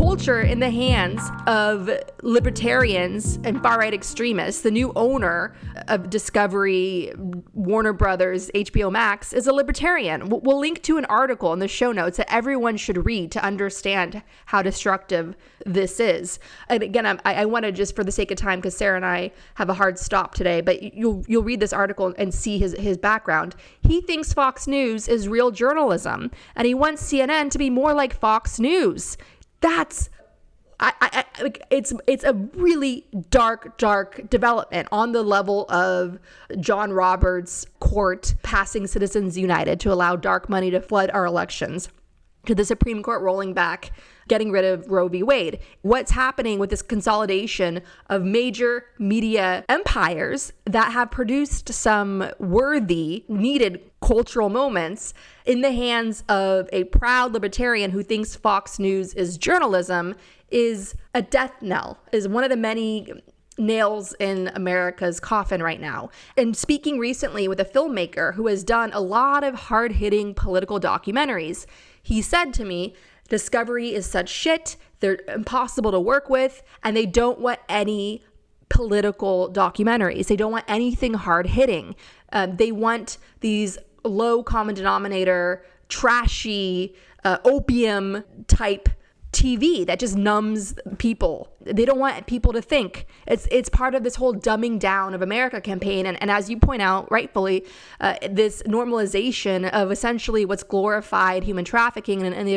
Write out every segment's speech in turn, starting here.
culture in the hands of libertarians and far-right extremists. The new owner of Discovery, Warner Brothers, HBO Max is a libertarian. We'll link to an article in the show notes that everyone should read to understand how destructive this is. And again, I want to, just for the sake of time, because Sarah and I have a hard stop today, but you'll read this article and see his background. He thinks Fox News is real journalism, and he wants CNN to be more like Fox News. That's it's a really dark development on the level of John Roberts' court passing Citizens United to allow dark money to flood our elections, to the Supreme Court rolling back, getting rid of Roe v. Wade. What's happening with this consolidation of major media empires that have produced some worthy, needed cultural moments in the hands of a proud libertarian who thinks Fox News is journalism is a death knell, is one of the many nails in America's coffin right now. And speaking recently with a filmmaker who has done a lot of hard-hitting political documentaries, he said to me, Discovery is such shit, they're impossible to work with, and they don't want any political documentaries. They don't want anything hard-hitting. They want these low common denominator, trashy, opium type TV that just numbs people. They don't want people to think. It's part of this whole dumbing down of America campaign. And as you point out, rightfully, this normalization of essentially what's glorified human trafficking and the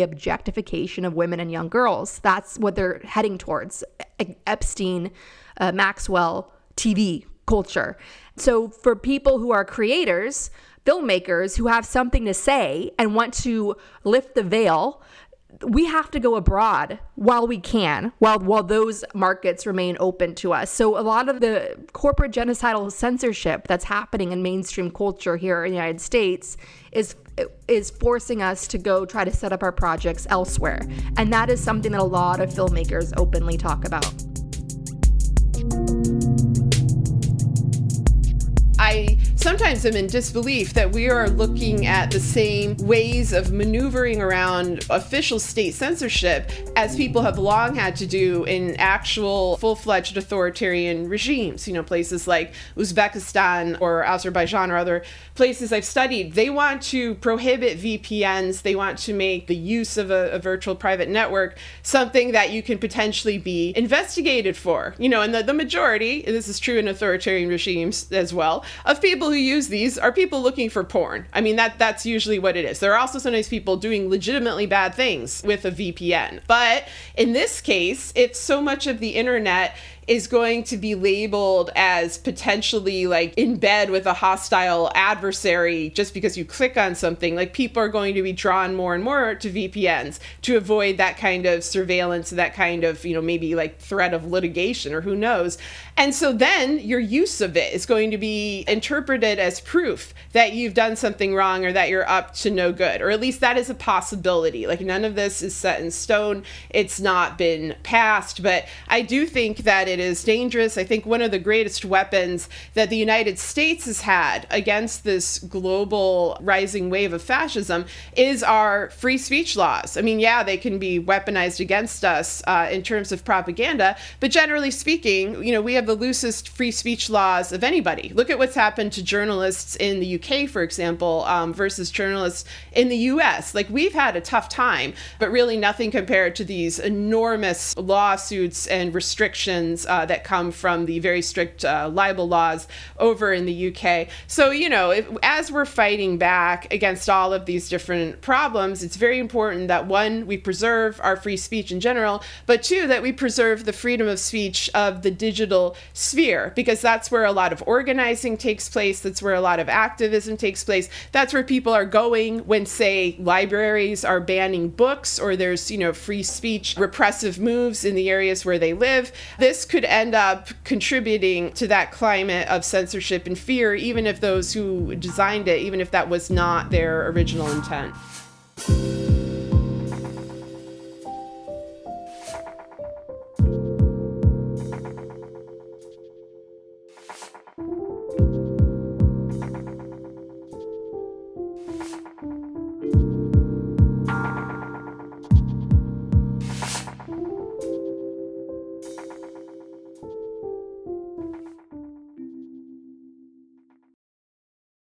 objectification of women and young girls. That's what they're heading towards. Epstein, Maxwell, TV culture. So for people who are creators, filmmakers who have something to say and want to lift the veil, we have to go abroad while we can, while those markets remain open to us. So a lot of the corporate genocidal censorship that's happening in mainstream culture here in the United States is forcing us to go try to set up our projects elsewhere. And that is something that a lot of filmmakers openly talk about. I sometimes am in disbelief that we are looking at the same ways of maneuvering around official state censorship as people have long had to do in actual full-fledged authoritarian regimes. Places like Uzbekistan or Azerbaijan or other places I've studied, they want to prohibit VPNs. They want to make the use of a virtual private network something that you can potentially be investigated for. And the majority, and this is true in authoritarian regimes as well, of people who use these are people looking for porn. I mean, that's usually what it is. There are also sometimes people doing legitimately bad things with a VPN. But in this case, if so much of the internet is going to be labeled as potentially like in bed with a hostile adversary just because you click on something, like people are going to be drawn more and more to VPNs to avoid that kind of surveillance, that kind of, maybe like threat of litigation or who knows. And so then your use of it is going to be interpreted as proof that you've done something wrong or that you're up to no good, or at least that is a possibility. Like none of this is set in stone. It's not been passed, but I do think that it is dangerous. I think one of the greatest weapons that the United States has had against this global rising wave of fascism is our free speech laws. I mean, yeah, they can be weaponized against us in terms of propaganda, but generally speaking, we have the loosest free speech laws of anybody. Look at what's happened to journalists in the UK, for example, versus journalists in the US. Like, we've had a tough time, but really nothing compared to these enormous lawsuits and restrictions that come from the very strict libel laws over in the UK. So, as we're fighting back against all of these different problems, it's very important that, one, we preserve our free speech in general, but two, that we preserve the freedom of speech of the digital sphere, because that's where a lot of organizing takes place. That's where a lot of activism takes place. That's where people are going when, say, libraries are banning books, or there's, free speech, repressive moves in the areas where they live. This could end up contributing to that climate of censorship and fear, even if those who designed it, even if that was not their original intent.